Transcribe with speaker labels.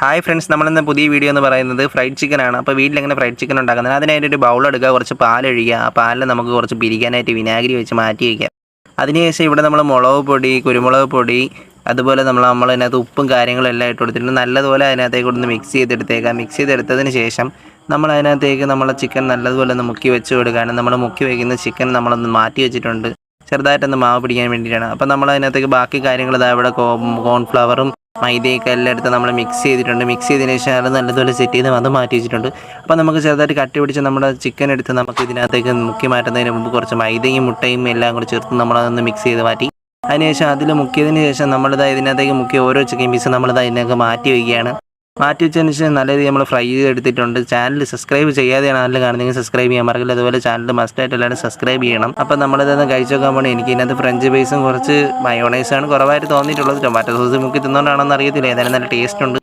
Speaker 1: Hi friends, നമ്മളിന്ന് പുതിയ video എന്ന് പറയുന്നത് ഫ്രൈഡ് ചിക്കൻ ആണ്. അപ്പോൾ വീട്ടിലെങ്ങനെ ഫ്രൈഡ് ചിക്കൻ ഉണ്ടാക്കുന്നത്, അതിനായിട്ട് ഒരു ബൗൾ എടുക്കുക, കുറച്ച് പാലൊഴിക്കുക. ആ പാലിൽ നമുക്ക് കുറച്ച് പിരിക്കാനായിട്ട് വിനാഗിരി വെച്ച് മാറ്റി വയ്ക്കാം. അതിനുശേഷം ഇവിടെ നമ്മൾ മുളക് പൊടി, കുരുമുളക് പൊടി, അതുപോലെ നമ്മൾ അതിനകത്ത് ഉപ്പും കാര്യങ്ങളും എല്ലാം ഇട്ട് കൊടുത്തിട്ട് നല്ലതുപോലെ അതിനകത്തേക്ക് ഒന്ന് മിക്സ് ചെയ്തെടുത്തേക്കാം. മിക്സ് ചെയ്തെടുത്തതിന് ശേഷം നമ്മൾ അതിനകത്തേക്ക് നമ്മളെ ചിക്കൻ നല്ലതുപോലെ ഒന്ന് മുക്കി വെച്ച് കൊടുക്കുകയാണ്. നമ്മൾ മുക്കി വയ്ക്കുന്ന ചിക്കൻ നമ്മളൊന്ന് മാറ്റി വെച്ചിട്ടുണ്ട്, ചെറുതായിട്ടൊന്ന് മാവ് പിടിക്കാൻ വേണ്ടിയിട്ടാണ്. അപ്പോൾ നമ്മൾ അതിനകത്തേക്ക് ബാക്കി കാര്യങ്ങൾ ഇതാ ഇവിടെ കോൺഫ്ലവറും മൈദയൊക്കെ എല്ലാം എടുത്ത് നമ്മൾ മിക്സ് ചെയ്തിട്ടുണ്ട്. മിക്സ് ചെയ്തതിന് ശേഷം അത് നല്ലതുപോലെ സെറ്റ് ചെയ്ത് അത് മാറ്റി വെച്ചിട്ടുണ്ട്. അപ്പോൾ നമുക്ക് ചെറുതായിട്ട് കട്ടി പിടിച്ച് നമ്മുടെ ചിക്കൻ എടുത്ത് നമുക്ക് ഇതിനകത്തേക്ക് മുക്കി മാറ്റുന്നതിന് മുമ്പ് കുറച്ച് മൈദയും മുട്ടയും എല്ലാം കൂടി ചേർത്ത് നമ്മളതൊന്ന് മിക്സ് ചെയ്ത് മാറ്റി. അതിനുശേഷം അതിൽ മുക്കിയതിന് ശേഷം നമ്മളിത് ഇതിനകത്തേക്ക് മുക്കിയ ഓരോ ചിക്കൻ പീസ് നമ്മളിത് അതിനകത്ത് മാറ്റി വയ്ക്കുകയാണ്. മാറ്റി വെച്ചതിന് ശേഷം നല്ല രീതിയിൽ നമ്മൾ ഫ്രൈ ചെയ്തെടുത്തിട്ടുണ്ട്. ചാനൽ സബ്സ്ക്രൈബ് ചെയ്യാതെയാണ് നല്ല കാണുന്നെങ്കിൽ സബ്സ്ക്രൈബ് ചെയ്യാൻ മറക്കില്ല. അതുപോലെ ചാനൽ മസ്റ്റായിട്ട് എല്ലാവരും സബ്സ്ക്രൈബ് ചെയ്യണം. അപ്പോൾ നമ്മളിതൊന്ന് കഴിച്ച് നോക്കാൻ പോകണം. എനിക്ക് ഇതിനകത്ത് ഫ്രഞ്ച് ഫ്രൈസും കുറച്ച് മയോണൈസാണ് കുറവായിട്ട് തോന്നിയിട്ടുള്ളത്. ടൊമാറ്റോ സോസ് മുക്കി തിന്നുകൊണ്ടാണെന്ന് അറിയത്തില്ല, ഏതായാലും നല്ല ടേസ്റ്റ് ഉണ്ട്.